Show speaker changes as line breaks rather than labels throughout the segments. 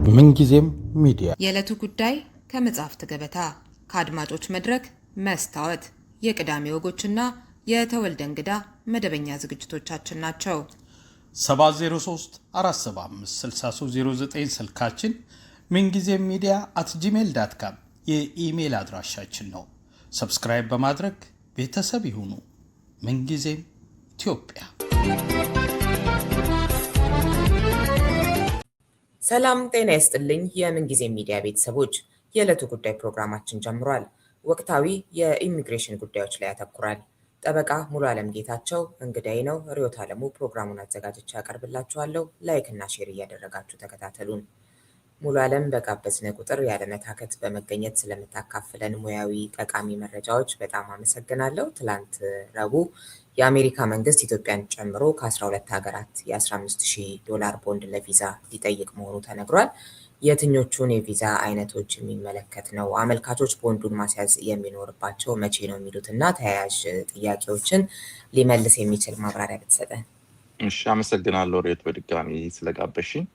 ምንጊዜም ሚዲያ
የዕለቱ ጉዳይ ከመጽሐፍት ገበታ ከአድማጮች መድረክ መስታወት የቅዳሜ ወጎችና የተወልደ እንግዳ መደበኛ ዝግጅቶቻችን ናቸው።
703 475 6309 ስልካችን ምንጊዜም ሚዲያ @gmail.com የኢሜል አድራሻችን ነው። ሰብስክራይብ በማድረግ ቤተሰብ ይሁኑ። ምንጊዜም ኢትዮጵያ።
ሰላም ጤና ይስጥልኝ። የምንጊዜም ሚዲያ ቤተሰቦች የዕለቱ ጉዳይ ፕሮግራማችን ጀምሯል። ወቅታዊ የኢሚግሬሽን ጉዳዮች ላይ ያተኩራል። ጠበቃ ሙሉ ዓለም ጌታቸው እንግዳይ ነው። ሪዮት ዓለሙ ፕሮግራሙን አዘጋጅቼ ያቀርብላችኋለሁ። ላይክ እና ሼር እያደረጋችሁ ተከታተሉን። ሙሉ ዓለም በጋበዝነ ቁጥር ያለመታከት በመገኘት ስለምታካፍለን ሙያዊ ጠቃሚ መረጃዎች በጣም አመሰግናለሁ። ትላንት ረቡዕ የአሜሪካ መንግስት ኢትዮጵያን ጨምሮ ከ12 ሀገራት $15,000 ቦንድ ለቪዛ ሊጠይቅ መሆኑ ተነግሯል። የትኞቹን የቪዛ አይነቶች የሚመለከት ነው? አመልካቾች ቦንዱን ማስያዝ የሚኖርባቸው መቼ ነው? የሚሉትና ተያያዥ ጥያቄዎችን ሊመልስ የሚችል ማብራሪያ ብትሰጠን።
እሺ፣ አመሰግናለሁ ሬት በድጋሚ ስለጋበሽኝ።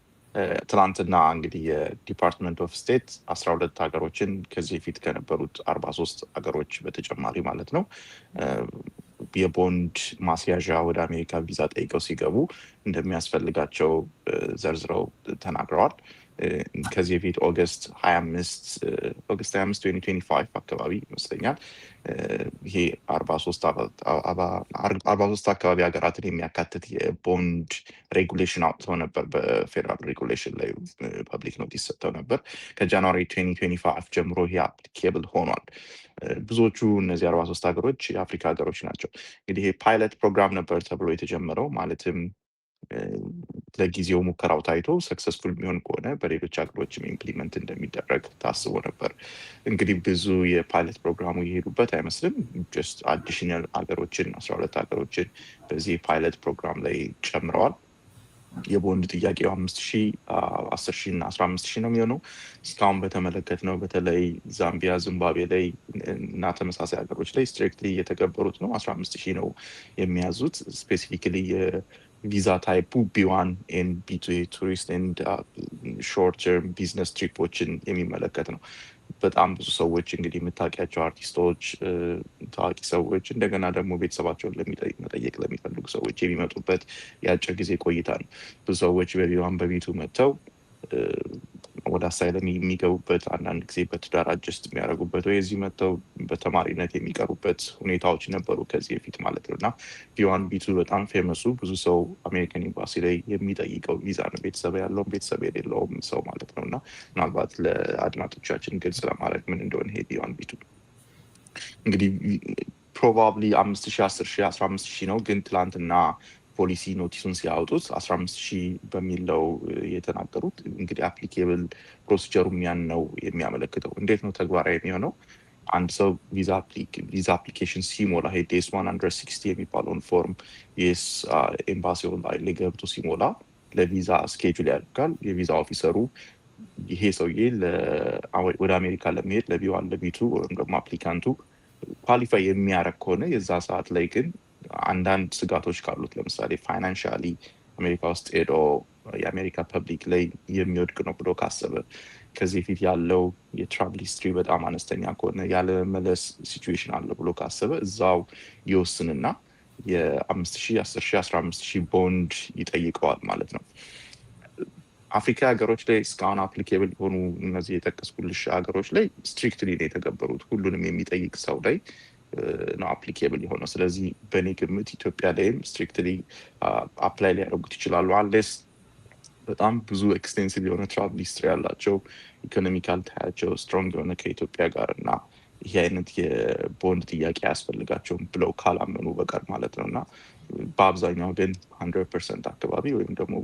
ትናንትና እንግዲህ የዲፓርትመንት ኦፍ ስቴት 12 ሀገሮችን ከዚህ በፊት ከነበሩት 43 ሀገሮች በተጨማሪ ማለት ነው የቦንድ ማስያዣ ወደ አሜሪካ ቪዛ ጠይቀው ሲገቡ እንደሚያስፈልጋቸው ዘርዝረው ተናግረዋል። ከዚህ በፊት ኦገስት 25 2025 አካባቢ ይመስለኛል ይሄ 43 አካባቢ ሀገራትን የሚያካትት የቦንድ ሬጉሌሽን አውጥተው ነበር። በፌደራል ሬጉሌሽን ላይ ፐብሊክ ኖቲስ ሰጥተው ነበር። ከጃንዋሪ 2025 ጀምሮ ይሄ አፕሊኬብል ሆኗል። ብዙዎቹ እነዚህ 43 ሀገሮች የአፍሪካ ሀገሮች ናቸው። እንግዲህ ይሄ ፓይለት ፕሮግራም ነበር ተብሎ የተጀመረው። ማለትም ለጊዜው ሙከራው ታይቶ ሰክሰስፉል የሚሆን ከሆነ በሌሎች ሀገሮችም ኢምፕሊመንት እንደሚደረግ ታስቦ ነበር። እንግዲህ ብዙ የፓይለት ፕሮግራሙ የሄዱበት አይመስልም። ጀስት አዲሽናል ሀገሮችን 12 ሀገሮችን በዚህ ፓይለት ፕሮግራም ላይ ጨምረዋል። የቦንድ ጥያቄው 5,000 10,000 እና 15,000 ነው የሚሆነው። እስካሁን በተመለከትነው በተለይ ዛምቢያ፣ ዚምባብዌ ላይ እና ተመሳሳይ ሀገሮች ላይ ስትሪክትሊ እየተገበሩት ነው። 15,000 ነው የሚያዙት። ስፔሲፊካሊ ቪዛ ታይፑ B1 ኤንድ B2 ቱሪስት ኤንድ ሾርት ተርም ቢዝነስ ትሪፖችን የሚመለከት ነው። በጣም ብዙ ሰዎች እንግዲህ የምታውቂያቸው አርቲስቶች፣ ታዋቂ ሰዎች እንደገና ደግሞ ቤተሰባቸውን መጠየቅ ለሚፈልጉ ሰዎች የሚመጡበት የአጭር ጊዜ ቆይታ ነው። ብዙ ሰዎች በB1 በB2 መጥተው ወደ አሳይለም የሚገቡበት፣ አንዳንድ ጊዜ በትዳር አጀስት የሚያደርጉበት ወይ እዚህ መጥተው በተማሪነት የሚቀሩበት ሁኔታዎች ነበሩ ከዚህ በፊት ማለት ነው። እና B1 B2 በጣም ፌመሱ ብዙ ሰው አሜሪካን ኤምባሲ ላይ የሚጠይቀው ቪዛ ነው። ቤተሰብ ያለውም ቤተሰብ የሌለውም ሰው ማለት ነው። እና ምናልባት ለአድማጮቻችን ግልጽ ለማድረግ ምን እንደሆነ ይሄ B1 B2 እንግዲህ ፕሮባብሊ 5,000 10,000 15,000 ነው። ግን ትላንትና ፖሊሲ ኖቲሱን ሲያወጡት 15,000 በሚለው የተናገሩት እንግዲህ አፕሊኬብል ፕሮሲጀሩ ያን ነው የሚያመለክተው። እንዴት ነው ተግባራዊ የሚሆነው? አንድ ሰው ቪዛ አፕሊኬሽን ሲሞላ ዴስ 160 የሚባለውን ፎርም የስ ኤምባሲ ኦንላይን ላይ ገብቶ ሲሞላ ለቪዛ ስኬጁል ያደርጋል። የቪዛ ኦፊሰሩ ይሄ ሰውዬ ወደ አሜሪካ ለመሄድ ለቢ1 ለቢ2 ወይም ደግሞ አፕሊካንቱ ኳሊፋይ የሚያደርግ ከሆነ የዛ ሰዓት ላይ ግን አንዳንድ ስጋቶች ካሉት ለምሳሌ ፋይናንሻሊ አሜሪካ ውስጥ ሄዶ የአሜሪካ ፐብሊክ ላይ የሚወድቅ ነው ብሎ ካሰበ፣ ከዚህ ፊት ያለው የትራቭል ሂስትሪ በጣም አነስተኛ ከሆነ ያለመመለስ ሲቹዌሽን አለ ብሎ ካሰበ እዛው ይወስንና የ5,000 10,000 15,000 ቦንድ ይጠይቀዋል ማለት ነው። አፍሪካ ሀገሮች ላይ እስካሁን አፕሊኬብል የሆኑ እነዚህ የጠቀስኩልሽ ሀገሮች ላይ ስትሪክትሊ ነው የተገበሩት። ሁሉንም የሚጠይቅ ሰው ላይ ነው አፕሊኬብል የሆነው። ስለዚህ በእኔ ግምት ኢትዮጵያ ላይም ስትሪክትሊ አፕላይ ሊያደርጉት ይችላሉ። አንሌስ በጣም ብዙ ኤክስቴንሲቭ የሆነ ትራቭል ሂስትሪ ያላቸው ኢኮኖሚካል ታያቸው ስትሮንግ የሆነ ከኢትዮጵያ ጋር እና ይህ አይነት የቦንድ ጥያቄ አያስፈልጋቸውም ብለው ካላመኑ በቀር ማለት ነው። እና በአብዛኛው ግን 100% አካባቢ ወይም ደግሞ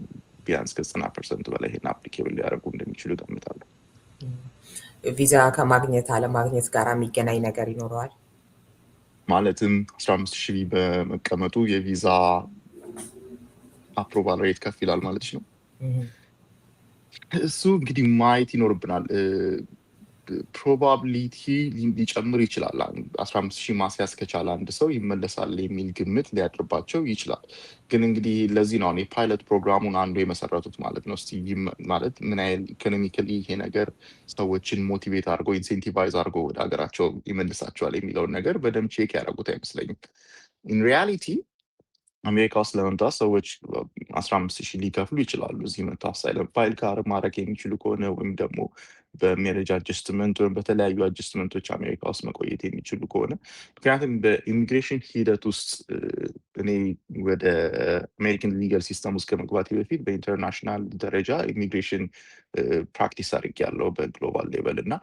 ቢያንስ ከ90% በላይ ይሄን አፕሊኬብል ሊያደርጉ እንደሚችሉ ገምታለሁ።
ቪዛ ከማግኘት አለማግኘት ጋር የሚገናኝ ነገር ይኖረዋል?
ማለትም 15,000 በመቀመጡ የቪዛ አፕሮቫል ሬት ከፍ ይላል ማለት ነው። እሱ እንግዲህ ማየት ይኖርብናል። ፕሮባቢሊቲ ሊጨምር ይችላል። 15,000 ማስያዝ ከቻለ አንድ ሰው ይመለሳል የሚል ግምት ሊያድርባቸው ይችላል። ግን እንግዲህ ለዚህ ነው የፓይለት ፕሮግራሙን አንዱ የመሰረቱት ማለት ነው። እስቲ ማለት ምን ያህል ኢኮኖሚካሊ ይሄ ነገር ሰዎችን ሞቲቬት አድርጎ ኢንሴንቲቫይዝ አድርጎ ወደ ሀገራቸው ይመልሳቸዋል የሚለውን ነገር በደንብ ቼክ ያደረጉት አይመስለኝም። ኢን ሪያሊቲ አሜሪካ ውስጥ ለመምጣት ሰዎች 15,000 ሊከፍሉ ይችላሉ። እዚህ መጥተው አሳይለም ፋይል ማድረግ የሚችሉ ከሆነ ወይም ደግሞ በሜሬጅ አጀስትመንት ወይም በተለያዩ አጀስትመንቶች አሜሪካ ውስጥ መቆየት የሚችሉ ከሆነ ምክንያቱም በኢሚግሬሽን ሂደት ውስጥ እኔ ወደ አሜሪካን ሊጋል ሲስተም ውስጥ ከመግባቴ በፊት በኢንተርናሽናል ደረጃ ኢሚግሬሽን ፕራክቲስ አድርጌያለሁ በግሎባል ሌቨል እና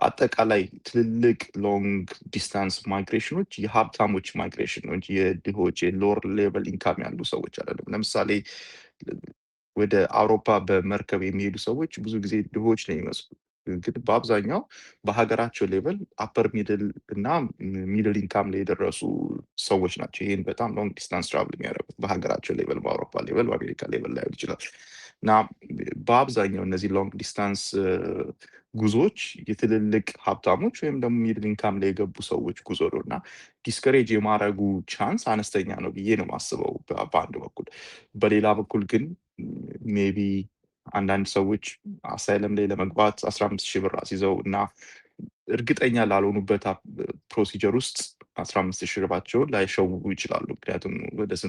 አጠቃላይ ትልልቅ ሎንግ ዲስታንስ ማይግሬሽኖች የሀብታሞች ማይግሬሽን ነው እንጂ የድሆች የሎር ሌቨል ኢንካም ያሉ ሰዎች አይደለም። ለምሳሌ ወደ አውሮፓ በመርከብ የሚሄዱ ሰዎች ብዙ ጊዜ ድሆች ነው የሚመስሉ፣ ግን በአብዛኛው በሀገራቸው ሌቨል አፐር ሚድል እና ሚድል ኢንካም ላይ የደረሱ ሰዎች ናቸው። ይህን በጣም ሎንግ ዲስታንስ ትራቭል የሚያደርጉት በሀገራቸው ሌቨል፣ በአውሮፓ ሌቨል፣ በአሜሪካ ሌቨል ላይሆን ይችላል እና በአብዛኛው እነዚህ ሎንግ ዲስታንስ ጉዞዎች የትልልቅ ሀብታሞች ወይም ደግሞ ሚድል ኢንካም ላይ የገቡ ሰዎች ጉዞ ነው እና ዲስከሬጅ የማድረጉ ቻንስ አነስተኛ ነው ብዬ ነው የማስበው በአንድ በኩል። በሌላ በኩል ግን ሜቢ አንዳንድ ሰዎች አሳይለም ላይ ለመግባት 15,000 ብር አስይዘው እና እርግጠኛ ላልሆኑበት ፕሮሲጀር ውስጥ 15,000 ብራቸውን ላይሸውቡ ይችላሉ። ምክንያቱም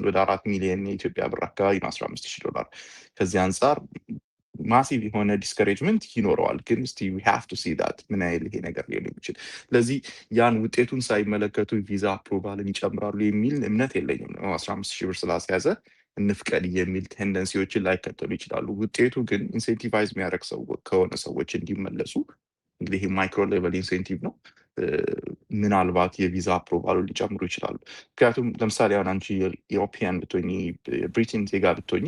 ወደ 4 ሚሊዮን የኢትዮጵያ ብር አካባቢ ነው $15,000። ከዚህ አንጻር ማሲቭ የሆነ ዲስከሬጅመንት ይኖረዋል። ግን እስቲ we have to see that ምን ያህል ይሄ ነገር ሊሆን የሚችል። ስለዚህ ያን ውጤቱን ሳይመለከቱ ቪዛ አፕሮቫልን ይጨምራሉ የሚል እምነት የለኝም። 15,000 ብር ስላስያዘ እንፍቀድ የሚል ቴንደንሲዎችን ላይከተሉ ይችላሉ። ውጤቱ ግን ኢንሴንቲቫይዝ የሚያደርግ ሰው ከሆነ ሰዎች እንዲመለሱ እንግዲህ ይሄ ማይክሮ ሌቨል ኢንሴንቲቭ ነው። ምናልባት የቪዛ አፕሮቫሉ ሊጨምሩ ይችላሉ። ምክንያቱም ለምሳሌ አሁን አንቺ የኢሮፒያን ብትሆኚ ብሪቴን ዜጋ ብትሆኚ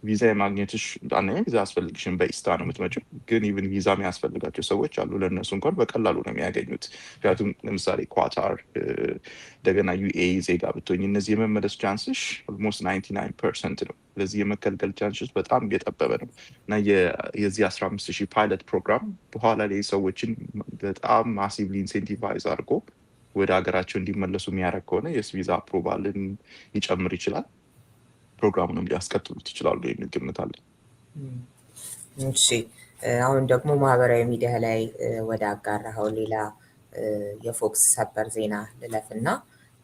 ቪዛ የማግኘትሽ አንደኛ ቪዛ አያስፈልግሽም፣ በኢስታ ነው የምትመጪው። ግን ኢቭን ቪዛ የሚያስፈልጋቸው ሰዎች አሉ። ለእነሱ እንኳን በቀላሉ ነው የሚያገኙት። ምክንያቱም ለምሳሌ ኳታር፣ እንደገና ዩኤኢ ዜጋ ብትሆኝ እነዚህ የመመለስ ቻንስሽ ኦልሞስት 99% ነው። ስለዚህ የመከልከል ቻንስሽ በጣም እየጠበበ ነው እና የዚህ 15,000 ፓይለት ፕሮግራም በኋላ ላይ ሰዎችን በጣም ማሲቭሊ ኢንሴንቲቫይዝ አድርጎ ወደ ሀገራቸው እንዲመለሱ የሚያደርግ ከሆነ የስ ቪዛ አፕሮቫልን ሊጨምር ይችላል፣ ፕሮግራሙንም ሊያስቀጥሉት ይችላሉ የሚል ግምት አለ።
እሺ፣ አሁን ደግሞ ማህበራዊ ሚዲያ ላይ ወደ አጋራኸው ሌላ የፎክስ ሰበር ዜና ልለፍና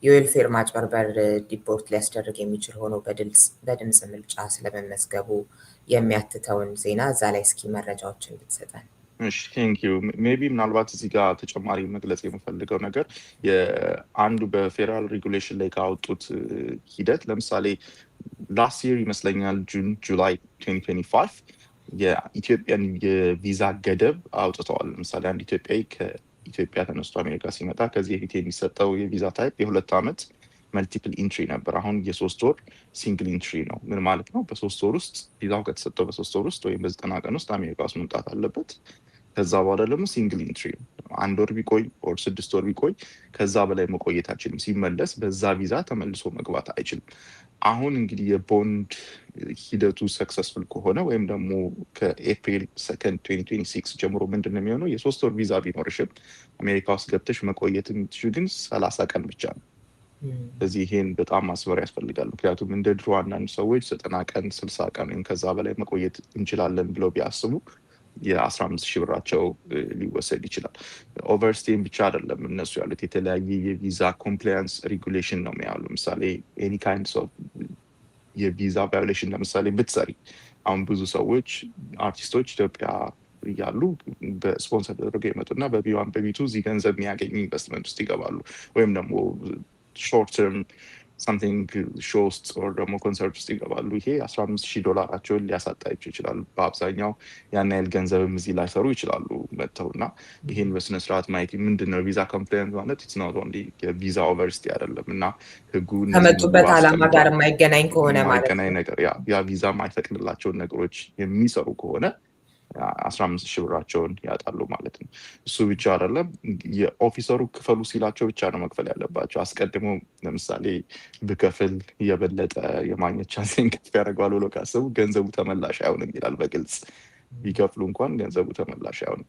የዌልፌር ማጭበርበር ዲፖርት ሊያስደርግ የሚችል ሆኖ በድምፅ ምርጫ ስለመመዝገቡ የሚያትተውን ዜና እዛ ላይ እስኪ መረጃዎችን ብትሰጠን።
እሺ ቴንክ ዩ። ሜቢ ምናልባት እዚህ ጋር ተጨማሪ መግለጽ የምፈልገው ነገር አንዱ በፌዴራል ሬጉሌሽን ላይ ካወጡት ሂደት ለምሳሌ ላስት ይር ይመስለኛል ጁላይ 2025 የኢትዮጵያን የቪዛ ገደብ አውጥተዋል። ለምሳሌ አንድ ኢትዮጵያዊ ከኢትዮጵያ ተነስቶ አሜሪካ ሲመጣ ከዚህ በፊት የሚሰጠው የቪዛ ታይፕ የ2 ዓመት መልቲፕል ኢንትሪ ነበር። አሁን የ3 ወር ሲንግል ኢንትሪ ነው። ምን ማለት ነው? በ3 ወር ውስጥ ቪዛው ከተሰጠው በ3 ወር ውስጥ ወይም በ90 ቀን ውስጥ አሜሪካ ውስጥ መምጣት አለበት። ከዛ በኋላ ደግሞ ሲንግል ኢንትሪ 1 ወር ቢቆይ ኦር 6 ወር ቢቆይ ከዛ በላይ መቆየት አይችልም። ሲመለስ በዛ ቪዛ ተመልሶ መግባት አይችልም። አሁን እንግዲህ የቦንድ ሂደቱ ሰክሰስፉል ከሆነ ወይም ደግሞ ከኤፕሪል 2 2026 ጀምሮ ምንድን ነው የሚሆነው? የ3 ወር ቪዛ ቢኖርሽም አሜሪካ ውስጥ ገብተሽ መቆየት የምትችይው ግን 30 ቀን ብቻ ነው። ስለዚህ ይሄን በጣም ማስበር ያስፈልጋል። ምክንያቱም እንደ ድሮ አንዳንድ ሰዎች 90 ቀን 60 ቀን ወይም ከዛ በላይ መቆየት እንችላለን ብለው ቢያስቡ የ15,000 ብራቸው ሊወሰድ ይችላል። ኦቨርስቴን ብቻ አይደለም እነሱ ያሉት የተለያየ የቪዛ ኮምፕላያንስ ሬጉሌሽን ነው የሚያሉ። ለምሳሌ ኤኒ ካይንድስ ኦፍ የቪዛ ቫዮሌሽን ለምሳሌ ብትሰሪ አሁን ብዙ ሰዎች አርቲስቶች ኢትዮጵያ እያሉ በስፖንሰር ተደርገው የመጡና በቢዋን በቢቱ እዚህ ገንዘብ የሚያገኙ ኢንቨስትመንት ውስጥ ይገባሉ። ወይም ደግሞ ሾርት ተርም ሳምቲንግ ሾው ውስጥ ወር ደግሞ ኮንሰርት ውስጥ ይገባሉ። ይሄ $15,000 ሊያሳጣቸው ይችላል። በአብዛኛው ያን ያህል ገንዘብም እዚህ ላይሰሩ ይችላሉ መጥተው እና ይህን በስነስርዓት ማየት ምንድን ነው ቪዛ ኮምፕላያንስ ማለት ኢትስ ኖት ኦንሊ የቪዛ ኦቨርስቲ አይደለም እና ህጉ
ከመጡበት ዓላማ ጋር የማይገናኝ ከሆነ ማለት ነው
ነገር ያ ቪዛ የማይፈቅድላቸውን ነገሮች የሚሰሩ ከሆነ 15,000 ብራቸውን ያጣሉ ማለት ነው። እሱ ብቻ አይደለም፣ የኦፊሰሩ ክፈሉ ሲላቸው ብቻ ነው መክፈል ያለባቸው። አስቀድሞ ለምሳሌ ብከፍል የበለጠ የማግኘት ቻንሴን ከፍ ያደርገዋል ብሎ ካሰቡ ገንዘቡ ተመላሽ አይሆንም ይላል በግልጽ። ቢከፍሉ እንኳን ገንዘቡ ተመላሽ አይሆንም።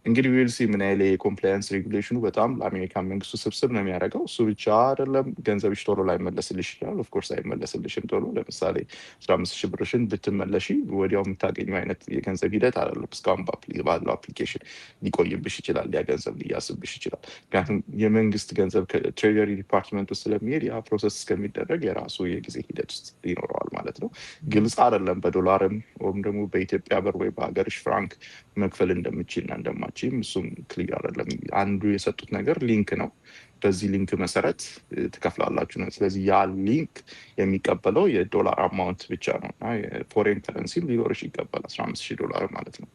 እንግዲህ ዊልሲ ምን ያህል የኮምፕላያንስ ሬጉሌሽኑ በጣም ለአሜሪካን መንግስቱ ስብስብ ነው የሚያደርገው። እሱ ብቻ አይደለም፣ ገንዘብሽ ቶሎ ላይመለስልሽ ይችላል። ኦፍኮርስ አይመለስልሽም ቶሎ። ለምሳሌ 15,000 ብርሽን ብትመለሺ ወዲያው የምታገኘው አይነት የገንዘብ ሂደት አይደለም። እስካሁን ባለው አፕሊኬሽን ሊቆይብሽ ይችላል፣ ያ ገንዘብ ሊያስብሽ ይችላል። ምክንያቱም የመንግስት ገንዘብ ከትሬጀሪ ዲፓርትመንት ውስጥ ስለሚሄድ ያ ፕሮሰስ እስከሚደረግ የራሱ የጊዜ ሂደት ውስጥ ይኖረዋል ማለት ነው። ግልጽ አይደለም በዶላርም ወይም ደግሞ በኢትዮጵያ ብር ወይ በሀገርሽ ፍራንክ መክፈል እንደምችልና እንደማችም እሱም ክሊር አይደለም። አንዱ የሰጡት ነገር ሊንክ ነው። በዚህ ሊንክ መሰረት ትከፍላላችሁ ነው። ስለዚህ ያ ሊንክ የሚቀበለው የዶላር አማውንት ብቻ ነው እና የፎሬን ከረንሲ ሊኖርሽ ይቀበል $15,000 ማለት ነው።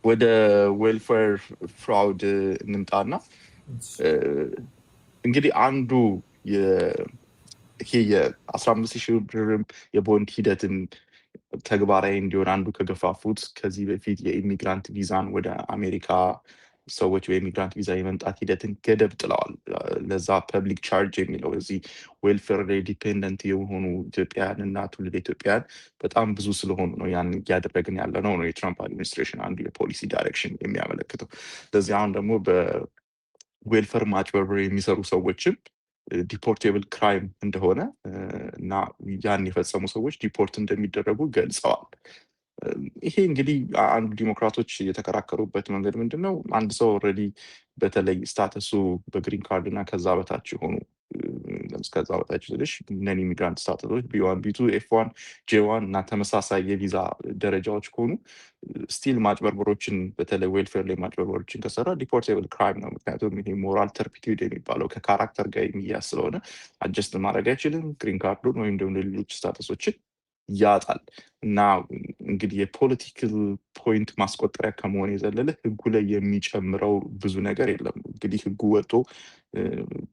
ወደ ዌልፌር ፍራውድ እንምጣና እንግዲህ አንዱ ይሄ የ15,000 ብርም የቦንድ ሂደትን ተግባራዊ እንዲሆን አንዱ ከገፋፉት ከዚህ በፊት የኢሚግራንት ቪዛን ወደ አሜሪካ ሰዎች በኢሚግራንት ቪዛ የመምጣት ሂደትን ገደብ ጥለዋል። ለዛ ፐብሊክ ቻርጅ የሚለው እዚህ ዌልፌር ላይ ዲፔንደንት የሆኑ ኢትዮጵያውያን እና ትውልደ ኢትዮጵያውያን በጣም ብዙ ስለሆኑ ነው ያን እያደረግን ያለ ነው የትራምፕ አድሚኒስትሬሽን አንዱ የፖሊሲ ዳይሬክሽን የሚያመለክተው። ስለዚህ አሁን ደግሞ በዌልፌር ማጭበርበር የሚሰሩ ሰዎችም ዲፖርቴብል ክራይም እንደሆነ እና ያን የፈጸሙ ሰዎች ዲፖርት እንደሚደረጉ ገልጸዋል። ይሄ እንግዲህ አንዱ ዲሞክራቶች የተከራከሩበት መንገድ ምንድን ነው? አንድ ሰው ኦልሬዲ በተለይ ስታተሱ በግሪን ካርድ እና ከዛ በታች የሆኑ ከዛ በታች ስልሽ ነን ኢሚግራንት ስታተሶች ቢ1 ቢ2 ኤፍ1 ጄ1 እና ተመሳሳይ የቪዛ ደረጃዎች ከሆኑ ስቲል ማጭበርበሮችን በተለይ ዌልፌር ላይ ማጭበርበሮችን ከሰራ ዲፖርቴብል ክራይም ነው። ምክንያቱም ይሄ ሞራል ተርፒቲዩድ የሚባለው ከካራክተር ጋር የሚያዝ ስለሆነ አጀስት ማድረግ አይችልም። ግሪን ካርዱን ወይም ደግሞ ሌሎች ስታተሶችን ያጣል። እና እንግዲህ የፖለቲካል ፖይንት ማስቆጠሪያ ከመሆን የዘለለ ህጉ ላይ የሚጨምረው ብዙ ነገር የለም። እንግዲህ ህጉ ወጥቶ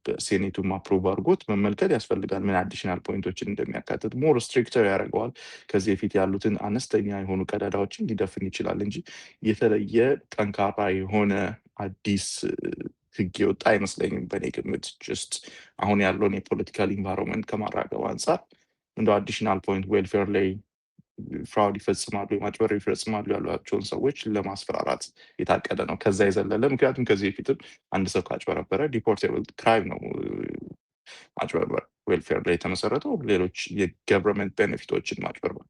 በሴኔቱም አፕሮቭ አድርጎት መመልከት ያስፈልጋል ምን አዲሽናል ፖይንቶችን እንደሚያካትት። ሞር ስትሪክተር ያደርገዋል። ከዚህ በፊት ያሉትን አነስተኛ የሆኑ ቀዳዳዎችን ሊደፍን ይችላል እንጂ የተለየ ጠንካራ የሆነ አዲስ ህግ የወጣ አይመስለኝም በእኔ ግምት። ጀስት አሁን ያለውን የፖለቲካል ኢንቫይሮንመንት ከማራገብ አንጻር እንደ አዲሽናል ፖይንት ዌልፌር ላይ ፍራውድ ይፈጽማሉ የማጭበርበር ይፈጽማሉ ያሏቸውን ሰዎች ለማስፈራራት የታቀደ ነው። ከዛ የዘለለ ምክንያቱም ከዚህ በፊትም አንድ ሰው ካጭበረበረ ዲፖርቴብል ክራይም ነው ማጭበርበር ዌልፌር ላይ የተመሰረተው ሌሎች የገቨርንመንት ቤኔፊቶችን ማጭበርበር።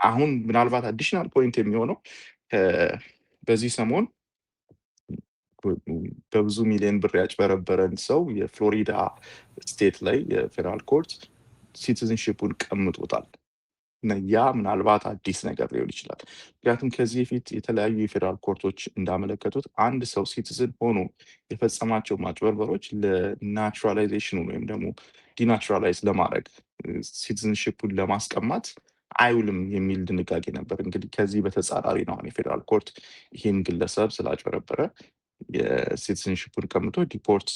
አሁን ምናልባት አዲሽናል ፖይንት የሚሆነው በዚህ ሰሞን በብዙ ሚሊዮን ብር ያጭበረበረን ሰው የፍሎሪዳ ስቴት ላይ የፌደራል ኮርት ሲቲዝንሽፑን ቀምጦታል። እና ያ ምናልባት አዲስ ነገር ሊሆን ይችላል። ምክንያቱም ከዚህ በፊት የተለያዩ የፌደራል ኮርቶች እንዳመለከቱት አንድ ሰው ሲቲዝን ሆኖ የፈጸማቸው ማጭበርበሮች ለናቹራላይዜሽኑ ወይም ደግሞ ዲናቹራላይዝ ለማድረግ ሲቲዝንሽፑን ለማስቀማት አይውልም የሚል ድንጋጌ ነበር። እንግዲህ ከዚህ በተጻራሪ ነው የፌደራል ኮርት ይህን ግለሰብ ስላጭበረበረ የሲቲዝንሽፑን ቀምቶ ዲፖርት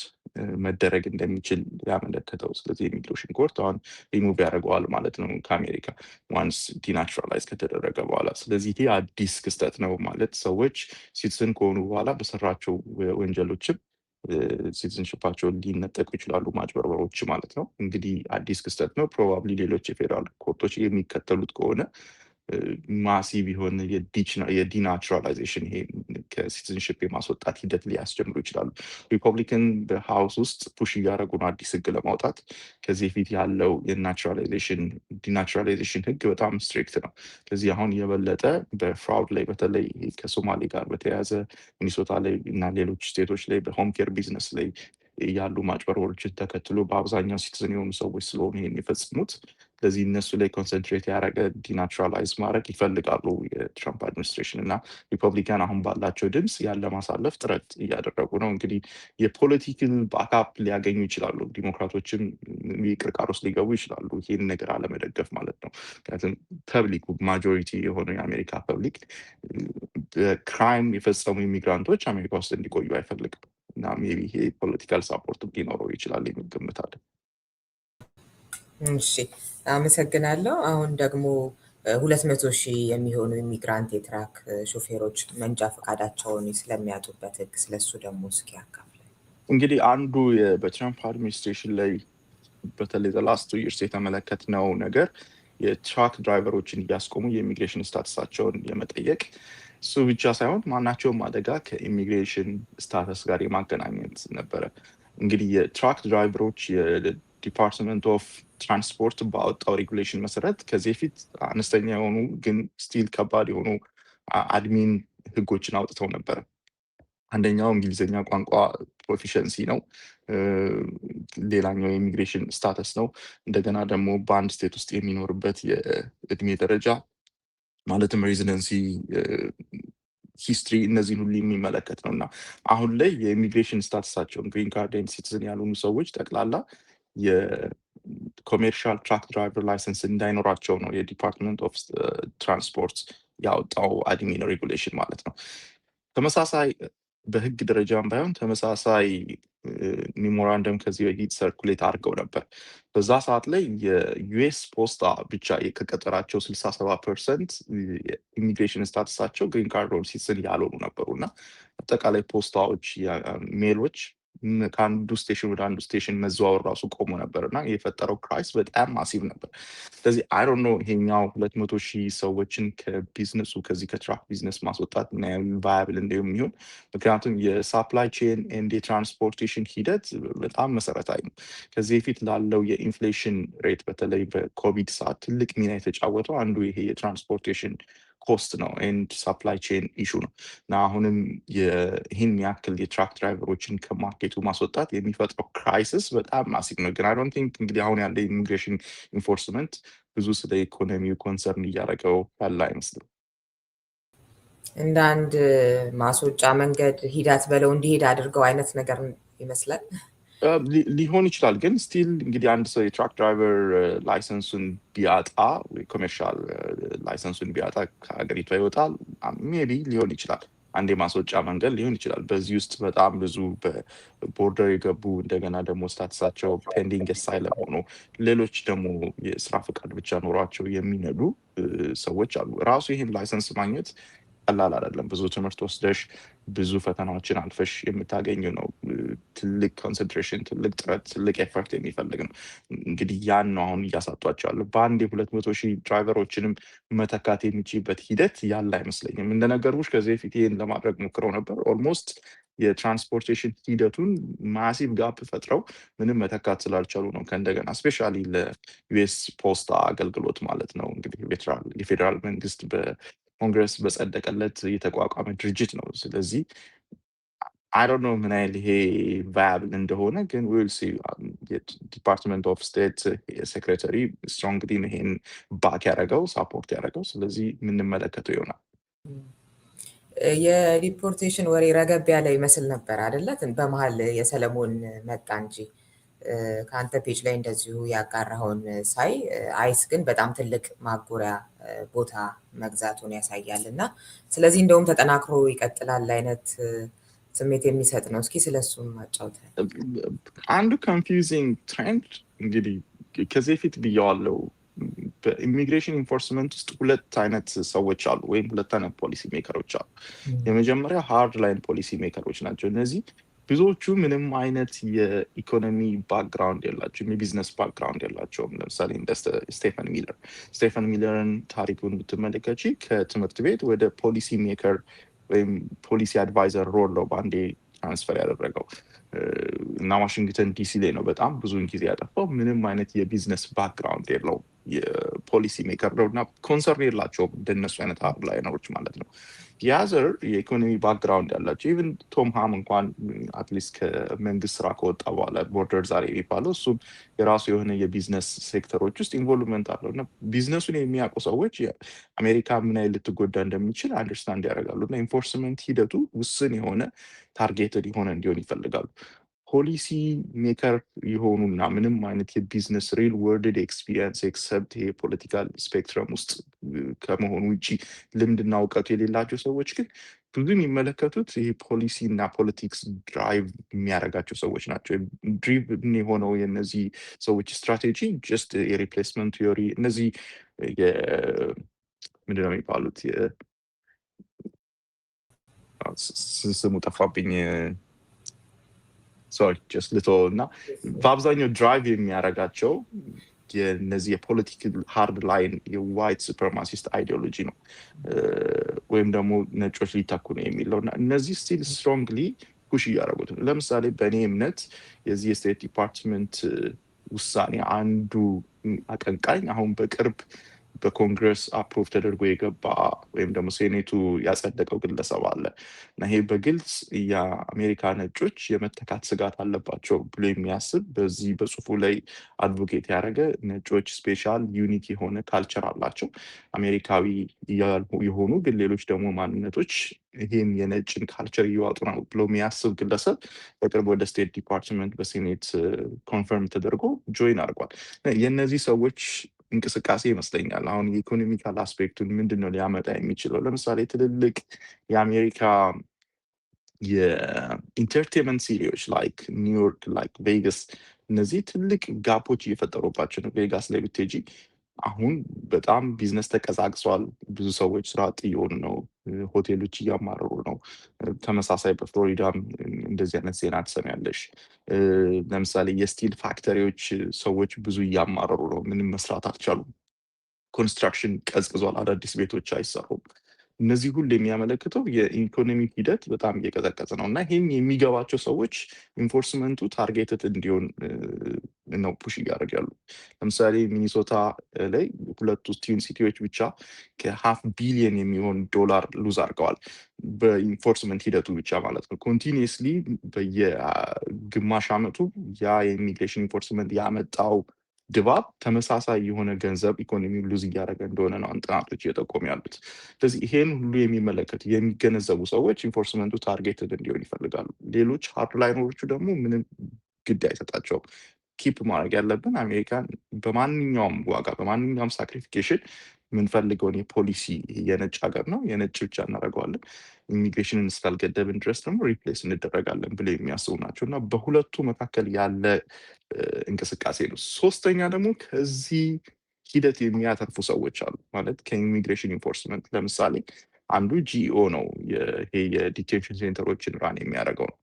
መደረግ እንደሚችል ያመለከተው። ስለዚህ የኢሚግሬሽን ኮርት አሁን ሪሙቭ ያደርገዋል ማለት ነው ከአሜሪካ ዋንስ ዲናቹራላይዝ ከተደረገ በኋላ። ስለዚህ ይሄ አዲስ ክስተት ነው ማለት ሰዎች ሲቲዝን ከሆኑ በኋላ በሰራቸው ወንጀሎችም ሲቲዝንሽፓቸውን ሊነጠቁ ይችላሉ ማጭበርበሮች ማለት ነው። እንግዲህ አዲስ ክስተት ነው። ፕሮባብሊ ሌሎች የፌዴራል ኮርቶች የሚከተሉት ከሆነ ማሲቭ የሆነ የዲናቹራላይዜሽን ይሄ ከሲቲዝንሽፕ የማስወጣት ሂደት ሊያስጀምሩ ይችላሉ። ሪፐብሊካን በሀውስ ውስጥ ፑሽ እያደረጉ ነው አዲስ ህግ ለማውጣት። ከዚህ በፊት ያለው ዲናቹራላይዜሽን ህግ በጣም ስትሪክት ነው። ስለዚህ አሁን የበለጠ በፍራውድ ላይ በተለይ ከሶማሌ ጋር በተያያዘ ሚኒሶታ ላይ እና ሌሎች ስቴቶች ላይ በሆም ኬር ቢዝነስ ላይ ያሉ ማጭበርበሮችን ተከትሎ በአብዛኛው ሲቲዝን የሆኑ ሰዎች ስለሆኑ ይሄን የፈጽሙት። ስለዚህ እነሱ ላይ ኮንሰንትሬት ያደረገ ዲናቹራላይዝ ማድረግ ይፈልጋሉ የትራምፕ አድሚኒስትሬሽን እና ሪፐብሊካን አሁን ባላቸው ድምፅ ያለ ማሳለፍ ጥረት እያደረጉ ነው። እንግዲህ የፖለቲካል ባካፕ ሊያገኙ ይችላሉ። ዲሞክራቶችም ቅርቃር ውስጥ ሊገቡ ይችላሉ ይህን ነገር አለመደገፍ ማለት ነው። ምክንያቱም ፐብሊኩ ማጆሪቲ የሆነው የአሜሪካ ፐብሊክ ክራይም የፈጸሙ ኢሚግራንቶች አሜሪካ ውስጥ እንዲቆዩ አይፈልግም እና ሜይ ቢ ይሄ ፖለቲካል ሳፖርት ሊኖረው ይችላል የሚል ግምት አለ።
እሺ አመሰግናለሁ። አሁን ደግሞ 200,000 የሚሆኑ ኢሚግራንት የትራክ ሾፌሮች መንጃ ፈቃዳቸውን ስለሚያጡበት ህግ ስለሱ ደግሞ እስኪ ያካፍለን።
እንግዲህ አንዱ በትራምፕ አድሚኒስትሬሽን ላይ በተለይ ላስት 2 ይርስ የተመለከትነው ነገር የትራክ ድራይቨሮችን እያስቆሙ የኢሚግሬሽን ስታትሳቸውን የመጠየቅ እሱ ብቻ ሳይሆን ማናቸውም አደጋ ከኢሚግሬሽን ስታተስ ጋር የማገናኘት ነበረ። እንግዲህ የትራክ ድራይቨሮች የዲፓርትመንት ኦፍ ትራንስፖርት ባወጣው ሬጉሌሽን መሰረት ከዚህ በፊት አነስተኛ የሆኑ ግን ስቲል ከባድ የሆኑ አድሚን ህጎችን አውጥተው ነበረ። አንደኛው እንግሊዝኛ ቋንቋ ፕሮፊሸንሲ ነው። ሌላኛው የኢሚግሬሽን ስታተስ ነው። እንደገና ደግሞ በአንድ ስቴት ውስጥ የሚኖርበት የእድሜ ደረጃ ማለትም ሬዚደንሲ ሂስትሪ፣ እነዚህን ሁሉ የሚመለከት ነው እና አሁን ላይ የኢሚግሬሽን ስታተሳቸውን ግሪን ካርድ ኤንድ ሲቲዝን ያልሆኑ ሰዎች ጠቅላላ የኮሜርሻል ትራክ ድራይቨር ላይሰንስ እንዳይኖራቸው ነው የዲፓርትመንት ኦፍ ትራንስፖርት ያወጣው አድሚን ሬጉሌሽን ማለት ነው። ተመሳሳይ በህግ ደረጃም ባይሆን ተመሳሳይ ሜሞራንደም ከዚህ በፊት ሰርኩሌት አድርገው ነበር። በዛ ሰዓት ላይ የዩኤስ ፖስታ ብቻ ከቀጠራቸው 67% ኢሚግሬሽን ስታተሳቸው ግሪን ካርድ ኦር ሲቲዝን ያልሆኑ ነበሩ እና አጠቃላይ ፖስታዎች፣ ሜሎች ከአንዱ ስቴሽን ወደ አንዱ ስቴሽን መዘዋወር ራሱ ቆሞ ነበር እና የፈጠረው ክራይስ በጣም ማሲቭ ነበር። ስለዚህ አይ ዶንት ኖ ይሄኛው 200,000 ሰዎችን ከቢዝነሱ ከዚህ ከትራክ ቢዝነስ ማስወጣት እና ቫያብል እንደሚሆን፣ ምክንያቱም የሳፕላይ ቼን ኤንድ የትራንስፖርቴሽን ሂደት በጣም መሰረታዊ ነው። ከዚህ በፊት ላለው የኢንፍሌሽን ሬት በተለይ በኮቪድ ሰዓት ትልቅ ሚና የተጫወተው አንዱ ይሄ የትራንስፖርቴሽን ኮስት ነው ኤንድ ሳፕላይ ቼን ኢሹ ነው እና አሁንም ይህን ያክል የትራክ ድራይቨሮችን ከማርኬቱ ማስወጣት የሚፈጥረው ክራይሲስ በጣም ማሲቭ ነው። ግን አይ ዶንት ቲንክ እንግዲህ አሁን ያለ ኢሚግሬሽን ኢንፎርስመንት ብዙ ስለ ኢኮኖሚው ኮንሰርን እያደረገው ያለ አይመስልም።
እንደ አንድ ማስወጫ መንገድ ሂዳት በለው እንዲሄድ አድርገው አይነት ነገር ይመስላል።
ሊሆን ይችላል። ግን ስቲል እንግዲህ አንድ ሰው የትራክ ድራይቨር ላይሰንሱን ቢያጣ ኮሜርሻል ላይሰንሱን ቢያጣ ከሀገሪቷ ይወጣል። ሜቢ ሊሆን ይችላል አንድ የማስወጫ መንገድ ሊሆን ይችላል። በዚህ ውስጥ በጣም ብዙ በቦርደር የገቡ እንደገና ደግሞ ስታትሳቸው ፔንዲንግ አሳይለም ሆኖ ሌሎች ደግሞ የስራ ፈቃድ ብቻ ኖሯቸው የሚነዱ ሰዎች አሉ። ራሱ ይህን ላይሰንስ ማግኘት ቀላል አይደለም። ብዙ ትምህርት ወስደሽ ብዙ ፈተናዎችን አልፈሽ የምታገኙ ነው። ትልቅ ኮንሰንትሬሽን፣ ትልቅ ጥረት፣ ትልቅ ኤፈርት የሚፈልግ ነው። እንግዲህ ያን ነው አሁን እያሳጧቸው ያለ። በአንድ 200,000 ድራይቨሮችንም መተካት የሚችልበት ሂደት ያለ አይመስለኝም። እንደነገርኩሽ ከዚህ በፊት ይህን ለማድረግ ሞክረው ነበር። ኦልሞስት የትራንስፖርቴሽን ሂደቱን ማሲቭ ጋፕ ፈጥረው ምንም መተካት ስላልቻሉ ነው። ከእንደገና ስፔሻሊ ለዩኤስ ፖስታ አገልግሎት ማለት ነው እንግዲህ የፌዴራል መንግስት ኮንግረስ በጸደቀለት የተቋቋመ ድርጅት ነው። ስለዚህ አይ ዶንት ኖ ምን ያህል ይሄ ቫያብል እንደሆነ ግን ዊል ሲ። የዲፓርትመንት ኦፍ ስቴት ሴክሬታሪ ስትሮንግሊ ይሄን ባክ ያደረገው ሳፖርት ያደረገው፣ ስለዚህ የምንመለከተው ይሆናል።
የዲፖርቴሽን ወሬ ረገብ ያለ ይመስል ነበር አይደለት? በመሀል የሰለሞን መጣ እንጂ ከአንተ ፔጅ ላይ እንደዚሁ ያጋራኸውን ሳይ አይስ ግን በጣም ትልቅ ማጎሪያ ቦታ መግዛቱን ያሳያል እና ስለዚህ እንደውም ተጠናክሮ ይቀጥላል አይነት ስሜት የሚሰጥ ነው። እስኪ ስለሱም አጫውተን።
አንዱ ኮንፊውዚንግ ትሬንድ እንግዲህ ከዚህ በፊት ብየዋለው፣ በኢሚግሬሽን ኢንፎርስመንት ውስጥ ሁለት አይነት ሰዎች አሉ ወይም ሁለት አይነት ፖሊሲ ሜከሮች አሉ። የመጀመሪያ ሃርድ ላይን ፖሊሲ ሜከሮች ናቸው። እነዚህ ብዙዎቹ ምንም አይነት የኢኮኖሚ ባክግራውንድ የላቸውም፣ የቢዝነስ ባክግራውንድ የላቸውም። ለምሳሌ እንደ ስቴፈን ሚለርን ታሪኩን ብትመለከቺ ከትምህርት ቤት ወደ ፖሊሲ ሜከር ወይም ፖሊሲ አድቫይዘር ሮል ነው በአንዴ ትራንስፈር ያደረገው እና ዋሽንግተን ዲሲ ላይ ነው በጣም ብዙውን ጊዜ ያጠፋው። ምንም አይነት የቢዝነስ ባክግራውንድ የለው፣ የፖሊሲ ሜከር ነው እና ኮንሰርን የላቸውም እንደነሱ አይነት ሃርድ ላይነሮች ማለት ነው። የአዘር የኢኮኖሚ ባክግራውንድ ያላቸው ኢቨን ቶም ሃም እንኳን አትሊስት ከመንግስት ስራ ከወጣ በኋላ ቦርደር ዛሬ የሚባለው እሱም የራሱ የሆነ የቢዝነስ ሴክተሮች ውስጥ ኢንቮልቭመንት አለው እና ቢዝነሱን የሚያውቁ ሰዎች አሜሪካ ምን ያህል ልትጎዳ እንደሚችል አንደርስታንድ ያደርጋሉ እና ኢንፎርስመንት ሂደቱ ውስን የሆነ ታርጌትድ የሆነ እንዲሆን ይፈልጋሉ። ፖሊሲ ሜከር የሆኑና ምንም አይነት የቢዝነስ ሪል ወርልድ ኤክስፒሪየንስ ኤክሰፕት ይሄ ፖለቲካል ስፔክትረም ውስጥ ከመሆኑ ውጭ ልምድና እውቀቱ የሌላቸው ሰዎች ግን ብዙ የሚመለከቱት ይሄ ፖሊሲ እና ፖለቲክስ ድራይቭ የሚያደርጋቸው ሰዎች ናቸው። ድሪቭን የሆነው የነዚህ ሰዎች ስትራቴጂ ጀስት የሪፕሌስመንት ቲዮሪ፣ እነዚህ ምንድነው የሚባሉት ስሙ ጠፋብኝ፣ ሶሪ ጀስት ልቶ እና በአብዛኛው ድራይቭ የሚያደርጋቸው የነዚህ የፖለቲካል ሃርድ ላይን የዋይት ሱፐርማሲስት አይዲዮሎጂ ነው። ወይም ደግሞ ነጮች ሊተኩ ነው የሚለው እና እነዚህ ስቲል ስትሮንግሊ ፑሽ እያደረጉት ነው። ለምሳሌ በእኔ እምነት የዚህ የስቴት ዲፓርትመንት ውሳኔ አንዱ አቀንቃኝ አሁን በቅርብ በኮንግረስ አፕሩቭ ተደርጎ የገባ ወይም ደግሞ ሴኔቱ ያጸደቀው ግለሰብ አለ እና ይሄ በግልጽ የአሜሪካ ነጮች የመተካት ስጋት አለባቸው ብሎ የሚያስብ በዚህ በጽሁፉ ላይ አድቮኬት ያደረገ ነጮች ስፔሻል ዩኒክ የሆነ ካልቸር አላቸው አሜሪካዊ የሆኑ ግን ሌሎች ደግሞ ማንነቶች ይህን የነጭን ካልቸር እየዋጡ ነው ብሎ የሚያስብ ግለሰብ በቅርብ ወደ ስቴት ዲፓርትመንት በሴኔት ኮንፈርም ተደርጎ ጆይን አድርጓል። የእነዚህ ሰዎች እንቅስቃሴ ይመስለኛል አሁን የኢኮኖሚካል አስፔክቱን ምንድነው ሊያመጣ የሚችለው? ለምሳሌ ትልልቅ የአሜሪካ የኢንተርቴንመንት ሲሪዎች ላይክ ኒውዮርክ ላይክ ቬጋስ እነዚህ ትልቅ ጋፖች እየፈጠሩባቸው ነው። ቬጋስ ላይ ብትሄጂ አሁን በጣም ቢዝነስ ተቀዛቅሷል። ብዙ ሰዎች ስራ አጥ እየሆኑ ነው። ሆቴሎች እያማረሩ ነው። ተመሳሳይ በፍሎሪዳም እንደዚህ አይነት ዜና ትሰሚያለሽ። ለምሳሌ የስቲል ፋክተሪዎች ሰዎች ብዙ እያማረሩ ነው። ምንም መስራት አልቻሉም። ኮንስትራክሽን ቀዝቅዟል። አዳዲስ ቤቶች አይሰሩም። እነዚህ ሁሉ የሚያመለክተው የኢኮኖሚ ሂደት በጣም እየቀዘቀዘ ነው እና ይህም የሚገባቸው ሰዎች ኢንፎርስመንቱ ታርጌትድ እንዲሆን ነው ፑሽ እያደረጉ ያሉ። ለምሳሌ ሚኒሶታ ላይ ሁለቱ ትዊን ሲቲዎች ብቻ ከ500 ቢሊዮን የሚሆን ዶላር ሉዝ አድርገዋል በኢንፎርስመንት ሂደቱ ብቻ ማለት ነው። ኮንቲኒየስሊ በየግማሽ ዓመቱ ያ የኢሚግሬሽን ኢንፎርስመንት ያመጣው ድባብ ተመሳሳይ የሆነ ገንዘብ ኢኮኖሚ ሉዝ እያደረገ እንደሆነ ነው ጥናቶች እየጠቆሙ ያሉት። ስለዚህ ይሄን ሁሉ የሚመለከቱ የሚገነዘቡ ሰዎች ኢንፎርስመንቱ ታርጌትድ እንዲሆን ይፈልጋሉ። ሌሎች ሃርድ ላይነሮቹ ደግሞ ምንም ግድ አይሰጣቸውም። ኪፕ ማድረግ ያለብን አሜሪካን በማንኛውም ዋጋ በማንኛውም ሳክሪፊኬሽን የምንፈልገውን የፖሊሲ የነጭ ሀገር ነው የነጭ ብቻ እናደርገዋለን ኢሚግሬሽንን እስካልገደብን ድረስ ደግሞ ሪፕሌስ እንደረጋለን ብለው የሚያስቡ ናቸው እና በሁለቱ መካከል ያለ እንቅስቃሴ ነው። ሶስተኛ ደግሞ ከዚህ ሂደት የሚያተርፉ ሰዎች አሉ ማለት ከኢሚግሬሽን ኢንፎርስመንት ለምሳሌ አንዱ ጂኦ ነው። ይሄ የዲቴንሽን ሴንተሮችን ራን የሚያደርገው ነው።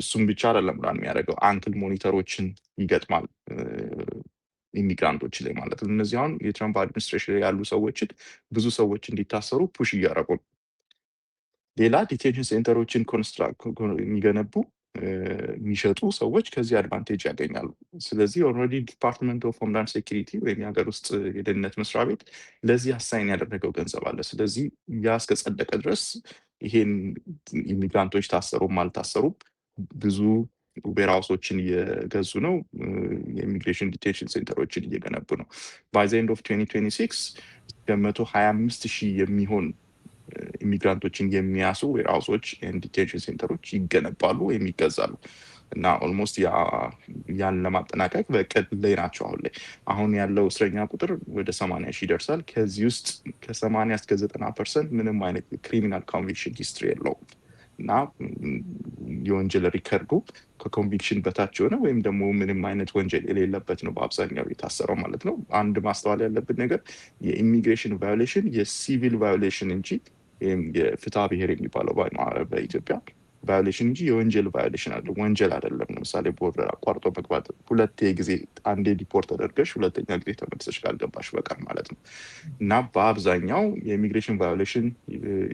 እሱም ብቻ አይደለም ራን የሚያደርገው አንክል ሞኒተሮችን ይገጥማል ኢሚግራንቶች ላይ ማለት ነው። እነዚህ አሁን የትራምፕ አድሚኒስትሬሽን ላይ ያሉ ሰዎችን ብዙ ሰዎች እንዲታሰሩ ፑሽ እያደረጉ ነው። ሌላ ዲቴንሽን ሴንተሮችን ኮንስትራክት የሚገነቡ የሚሸጡ ሰዎች ከዚህ አድቫንቴጅ ያገኛሉ። ስለዚህ ኦልሬዲ ዲፓርትመንት ኦፍ ሆምላንድ ሴኪሪቲ ወይም የሀገር ውስጥ የደህንነት መስሪያ ቤት ለዚህ አሳይን ያደረገው ገንዘብ አለ። ስለዚህ ያ እስከጸደቀ ድረስ ይሄን ኢሚግራንቶች ታሰሩም አልታሰሩም ብዙ ዌርሃውሶችን እየገዙ ነው። የኢሚግሬሽን ዲቴንሽን ሴንተሮችን እየገነቡ ነው። ባይ ዘ ኤንድ ኦፍ 2026 ከ125,000 የሚሆን ኢሚግራንቶችን የሚያሱ ዌርሃውሶች ዲቴንሽን ሴንተሮች ይገነባሉ ወይም ይገዛሉ እና ኦልሞስት ያን ለማጠናቀቅ በእቅድ ላይ ናቸው። አሁን ያለው እስረኛ ቁጥር ወደ 80,000 ይደርሳል። ከዚህ ውስጥ ከ80 እስከ 90% ምንም አይነት ክሪሚናል ኮንቪክሽን ሂስትሪ የለውም እና የወንጀል ሪከርዱ ከኮንቪክሽን በታች የሆነ ወይም ደግሞ ምንም አይነት ወንጀል የሌለበት ነው በአብዛኛው የታሰረው ማለት ነው። አንድ ማስተዋል ያለብን ነገር የኢሚግሬሽን ቫዮሌሽን የሲቪል ቫዮሌሽን እንጂ የፍትሐ ብሔር የሚባለው በኢትዮጵያ ቫዮሌሽን እንጂ የወንጀል ቫዮሌሽን አለ ወንጀል አይደለም። ለምሳሌ ቦርደር አቋርጦ መግባት ሁለቴ ጊዜ አንዴ ዲፖርት ተደርገሽ ሁለተኛ ጊዜ ተመልሰሽ ካልገባሽ በቀር ማለት ነው እና በአብዛኛው የኢሚግሬሽን ቫዮሌሽን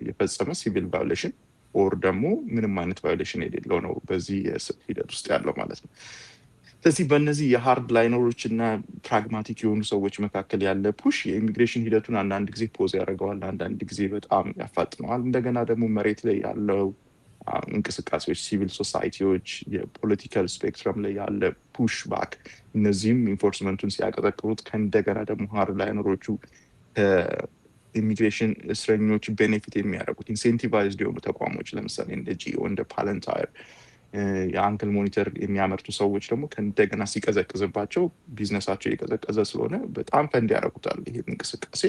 የፈጸመ ሲቪል ቫዮሌሽን ኦር ደግሞ ምንም አይነት ቫዮሌሽን የሌለው ነው በዚህ ሂደት ውስጥ ያለው ማለት ነው። ስለዚህ በእነዚህ የሃርድ ላይነሮች እና ፕራግማቲክ የሆኑ ሰዎች መካከል ያለ ፑሽ የኢሚግሬሽን ሂደቱን አንዳንድ ጊዜ ፖዝ ያደርገዋል፣ አንዳንድ ጊዜ በጣም ያፋጥነዋል። እንደገና ደግሞ መሬት ላይ ያለው እንቅስቃሴዎች፣ ሲቪል ሶሳይቲዎች፣ የፖለቲካል ስፔክትረም ላይ ያለ ፑሽ ባክ እነዚህም ኢንፎርስመንቱን ሲያቀዘቅሩት ከእንደገና ደግሞ ሃርድ ላይነሮቹ ኢሚግሬሽን እስረኞች ቤኔፊት የሚያደርጉት ኢንሴንቲቫይዝድ የሆኑ ተቋሞች ለምሳሌ እንደ ጂኦ እንደ ፓለንታየር የአንክል ሞኒተር የሚያመርቱ ሰዎች ደግሞ ከእንደገና ሲቀዘቅዝባቸው ቢዝነሳቸው የቀዘቀዘ ስለሆነ በጣም ፈንድ ያደርጉታል። ይህን እንቅስቃሴ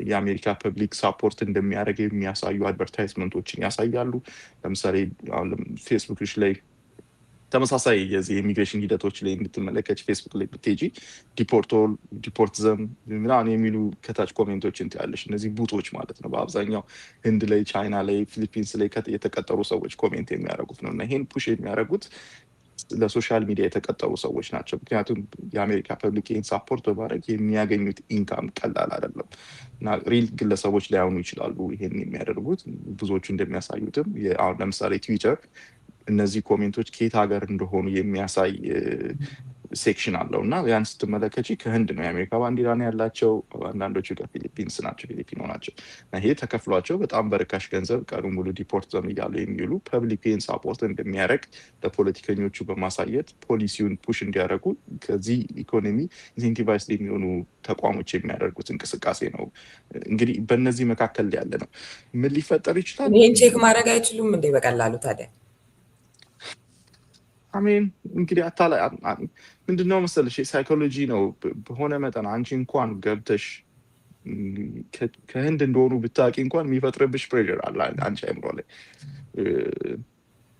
የአሜሪካ ፐብሊክ ሳፖርት እንደሚያደርግ የሚያሳዩ አድቨርታይዝመንቶችን ያሳያሉ። ለምሳሌ ፌስቡክሽ ላይ ተመሳሳይ የዚህ የኢሚግሬሽን ሂደቶች ላይ እንድትመለከች ፌስቡክ ላይ ብትሄጂ ዲፖርት ዘም ምናምን የሚሉ ከታች ኮሜንቶችን ትያለሽ። እነዚህ ቡቶች ማለት ነው። በአብዛኛው ህንድ ላይ፣ ቻይና ላይ፣ ፊሊፒንስ ላይ የተቀጠሩ ሰዎች ኮሜንት የሚያደርጉት ነው እና ይሄን ፑሽ የሚያደርጉት ለሶሻል ሚዲያ የተቀጠሩ ሰዎች ናቸው። ምክንያቱም የአሜሪካ ፐብሊክ ሳፖርት በማድረግ የሚያገኙት ኢንካም ቀላል አይደለም እና ሪል ግለሰቦች ላይሆኑ ይችላሉ ይሄን የሚያደርጉት። ብዙዎቹ እንደሚያሳዩትም አሁን ለምሳሌ ትዊተር እነዚህ ኮሜንቶች ከየት ሀገር እንደሆኑ የሚያሳይ ሴክሽን አለው እና ያን ስትመለከች ከህንድ ነው የአሜሪካ ባንዲራ ነው ያላቸው። አንዳንዶቹ ከፊሊፒንስ ናቸው፣ ፊሊፒኖ ናቸው። ይሄ ተከፍሏቸው በጣም በርካሽ ገንዘብ ቀኑ ሙሉ ዲፖርት ዘም እያሉ የሚውሉ ፐብሊክን ሳፖርት እንደሚያደርግ ለፖለቲከኞቹ በማሳየት ፖሊሲውን ፑሽ እንዲያደርጉ ከዚህ ኢኮኖሚ ኢንሴንቲቫይዝ የሚሆኑ ተቋሞች የሚያደርጉት እንቅስቃሴ ነው። እንግዲህ በእነዚህ መካከል ያለ ነው። ምን ሊፈጠር ይችላል?
ይህን ቼክ ማድረግ አይችሉም እንዴ በቀላሉ ታዲያ?
አሜን እንግዲህ አታላይ ምንድነው መሰለሽ ሳይኮሎጂ ነው። በሆነ መጠን አንቺ እንኳን ገብተሽ ከህንድ እንደሆኑ ብታቂ እንኳን የሚፈጥርብሽ ፕሬሸር አለ አንቺ አይምሮ ላይ።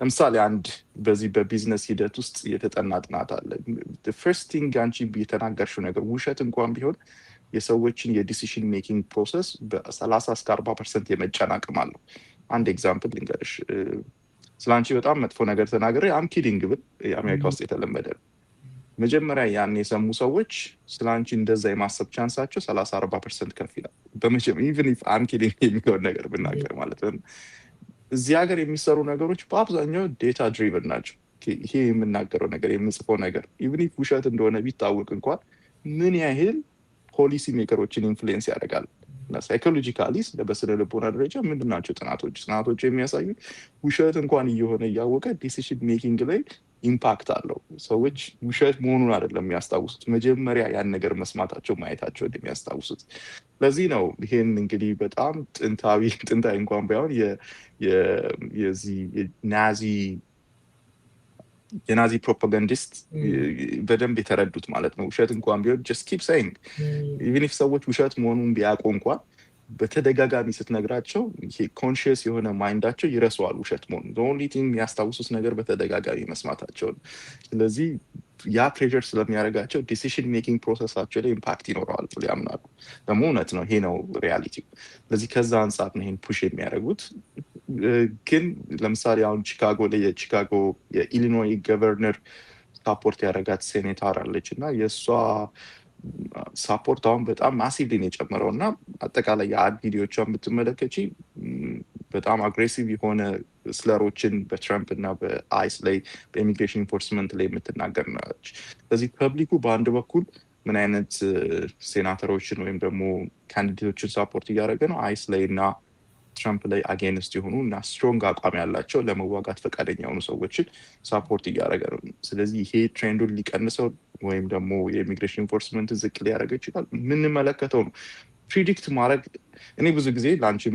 ለምሳሌ አንድ በዚህ በቢዝነስ ሂደት ውስጥ የተጠና ጥናት አለ። ፈርስት ቲንግ አንቺ የተናገርሽው ነገር ውሸት እንኳን ቢሆን የሰዎችን የዲሲሽን ሜኪንግ ፕሮሰስ በ30 እስከ 40% የመጫን አቅም አለው። አንድ ኤግዛምፕል ልንገርሽ። ስላንቺ በጣም መጥፎ ነገር ተናገረ አም ኪዲንግ ብል አሜሪካ ውስጥ የተለመደ ነው። መጀመሪያ ያን የሰሙ ሰዎች ስላንቺ እንደዛ የማሰብ ቻንሳቸው 30-40% ከፍ ይላል። ኢቨን ኢፍ አም ኪዲንግ የሚሆን ነገር ብናገር ማለት ነው። እዚህ ሀገር የሚሰሩ ነገሮች በአብዛኛው ዴታ ድሪቨን ናቸው። ይሄ የምናገረው ነገር የምጽፈው ነገር ኢቨን ኢፍ ውሸት እንደሆነ ቢታወቅ እንኳን ምን ያህል ፖሊሲ ሜከሮችን ኢንፍሉዌንስ ያደርጋል እና ሳይኮሎጂካሊ በስነ ልቦና ደረጃ ምንድን ናቸው ጥናቶች የሚያሳዩት ውሸት እንኳን እየሆነ እያወቀ ዲሲሽን ሜኪንግ ላይ ኢምፓክት አለው። ሰዎች ውሸት መሆኑን አይደለም የሚያስታውሱት፣ መጀመሪያ ያን ነገር መስማታቸው ማየታቸው የሚያስታውሱት። ለዚህ ነው ይሄን እንግዲህ በጣም ጥንታዊ እንኳን ባይሆን የዚህ የናዚ ፕሮፓጋንዲስት በደንብ የተረዱት ማለት ነው። ውሸት እንኳን ቢሆን just keep saying even if ሰዎች ውሸት መሆኑን ቢያውቁ እንኳን በተደጋጋሚ ስትነግራቸው ይሄ ኮንሽየስ የሆነ ማይንዳቸው ይረሳዋል ውሸት መሆኑን። the only thing የሚያስታውሱት ነገር በተደጋጋሚ መስማታቸው። ስለዚህ ያ ፕሬሸር ስለሚያደርጋቸው ዲሲሽን ሜኪንግ ፕሮሰሳቸው ላይ ኢምፓክት ይኖረዋል ብሎ ያምናሉ። ደግሞ እውነት ነው፣ ይሄ ነው ሪያሊቲ። ስለዚህ ከዛ አንጻር ነው ይሄን ፑሽ የሚያደርጉት። ግን ለምሳሌ አሁን ቺካጎ ላይ የኢሊኖይ ገቨርነር ሳፖርት ያደረጋት ሴኔተር አለች እና የእሷ ሳፖርት አሁን በጣም ማሲቭሊ ነው የጨመረው እና አጠቃላይ የአድ ቪዲዮቿን ብትመለከቺ በጣም አግሬሲቭ የሆነ ስለሮችን በትራምፕ እና በአይስ ላይ በኢሚግሬሽን ኢንፎርስመንት ላይ የምትናገር ነች። ስለዚህ ፐብሊኩ በአንድ በኩል ምን አይነት ሴናተሮችን ወይም ደግሞ ካንዲዴቶችን ሳፖርት እያደረገ ነው? አይስ ላይ እና ትራምፕ ላይ አጌንስት የሆኑ እና ስትሮንግ አቋም ያላቸው ለመዋጋት ፈቃደኛ የሆኑ ሰዎችን ሳፖርት እያደረገ ነው። ስለዚህ ይሄ ትሬንዱን ሊቀንሰው ወይም ደግሞ የኢሚግሬሽን ኢንፎርስመንት ዝቅ ሊያደረገ ይችላል። የምንመለከተው ነው። ፕሪዲክት ማድረግ እኔ ብዙ ጊዜ ለአንቺም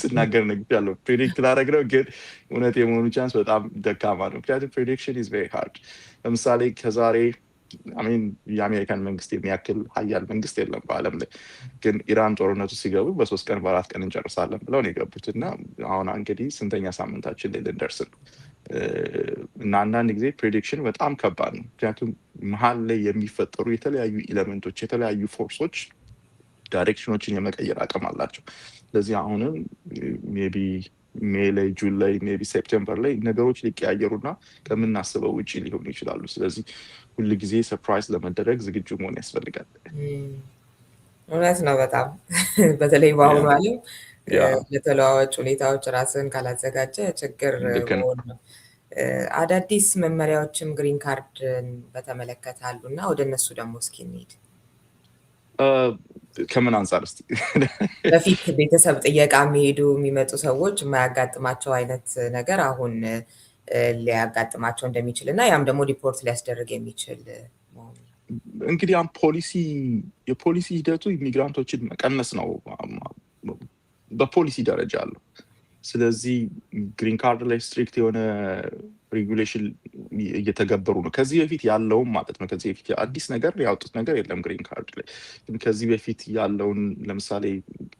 ስናገር ነግሬያለሁ። ፕሪዲክት ላደረግ ነው፣ ግን እውነት የመሆኑ ቻንስ በጣም ደካማ ነው። ምክንያቱም ፕሬዲክሽን ኢዝ ቬሪ ሃርድ። ለምሳሌ ከዛሬ የአሜሪካን መንግስት የሚያክል ሀያል መንግስት የለም በአለም ላይ። ግን ኢራን ጦርነቱ ሲገቡ በ3 ቀን በ4 ቀን እንጨርሳለን ብለው ነው የገቡት እና አሁን እንግዲህ ስንተኛ ሳምንታችን ላይ ልንደርስ ነው። እና አንዳንድ ጊዜ ፕሬዲክሽን በጣም ከባድ ነው። ምክንያቱም መሀል ላይ የሚፈጠሩ የተለያዩ ኤሌመንቶች፣ የተለያዩ ፎርሶች ዳይሬክሽኖችን የመቀየር አቅም አላቸው። ስለዚህ አሁንም ሜቢ ሜይ ላይ፣ ጁን ላይ፣ ሜቢ ሴፕቴምበር ላይ ነገሮች ሊቀያየሩና ከምናስበው ውጭ ሊሆኑ ይችላሉ። ስለዚህ ሁሉ ጊዜ ሰርፕራይዝ ለመደረግ ዝግጁ መሆን ያስፈልጋል።
እውነት ነው በጣም በተለይ በአሁኑ ዓለም ለተለዋዋጭ ሁኔታዎች ራስን ካላዘጋጀ ችግር መሆን ነው። አዳዲስ መመሪያዎችም ግሪን ካርድን በተመለከተ አሉ እና ወደ እነሱ ደግሞ እስኪ እንሂድ።
ከምን አንጻር እስኪ?
በፊት ቤተሰብ ጥየቃ የሚመጡ ሰዎች የማያጋጥማቸው አይነት ነገር አሁን ሊያጋጥማቸው እንደሚችል እና ያም ደግሞ ሪፖርት ሊያስደርግ የሚችል መሆኑ
እንግዲህ የፖሊሲ ሂደቱ ኢሚግራንቶችን መቀነስ ነው በፖሊሲ ደረጃ አለው። ስለዚህ ግሪን ካርድ ላይ ስትሪክት የሆነ ሬጉሌሽን እየተገበሩ ነው። ከዚህ በፊት ያለውም ማለት ነው። ከዚህ በፊት አዲስ ነገር ያወጡት ነገር የለም ግሪን ካርድ ላይ። ግን ከዚህ በፊት ያለውን ለምሳሌ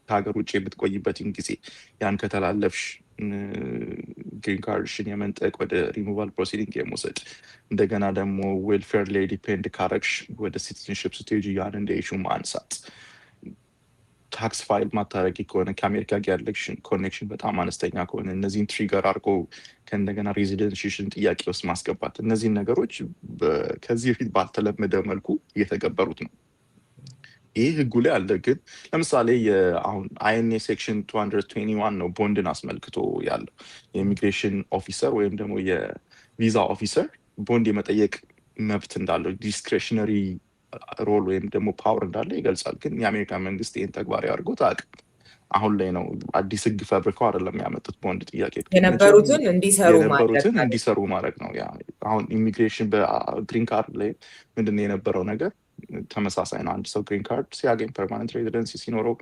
ከሀገር ውጭ የምትቆይበትን ጊዜ ያን ከተላለፍሽ ግሪን ካርድሽን የመንጠቅ ወደ ሪሙቫል ፕሮሲዲንግ የመውሰድ እንደገና ደግሞ ዌልፌር ላይ ዲፔንድ ካረግሽ ወደ ሲቲዝንሽፕ ስቴጅ ያን እንደ ኢሹ ማንሳት ታክስ ፋይል ማታረቂ ከሆነ ከአሜሪካ ጋር ያለሽ ኮኔክሽን በጣም አነስተኛ ከሆነ እነዚህን ትሪገር አድርጎ ከእንደገና ሬዚደንሽን ጥያቄ ውስጥ ማስገባት እነዚህን ነገሮች ከዚህ በፊት ባልተለመደ መልኩ እየተገበሩት ነው። ይህ ህጉ ላይ አለ። ግን ለምሳሌ አሁን አይኤንኤ ሴክሽን 221 ነው ቦንድን አስመልክቶ ያለው የኢሚግሬሽን ኦፊሰር ወይም ደግሞ የቪዛ ኦፊሰር ቦንድ የመጠየቅ መብት እንዳለው ዲስክሬሽነሪ ሮል ወይም ደግሞ ፓወር እንዳለ ይገልጻል። ግን የአሜሪካ መንግስት ይህን ተግባራዊ አድርጎት አያውቅም። አሁን ላይ ነው አዲስ ህግ ፈብርከው አይደለም ያመጡት ቦንድ ጥያቄ
የነበሩትን
እንዲሰሩ ማድረግ ነው። አሁን ኢሚግሬሽን በግሪን ካርድ ላይ ምንድን ነው የነበረው ነገር ተመሳሳይ ነው። አንድ ሰው ግሪን ካርድ ሲያገኝ ፐርማነንት ሬዚደንሲ ሲኖረው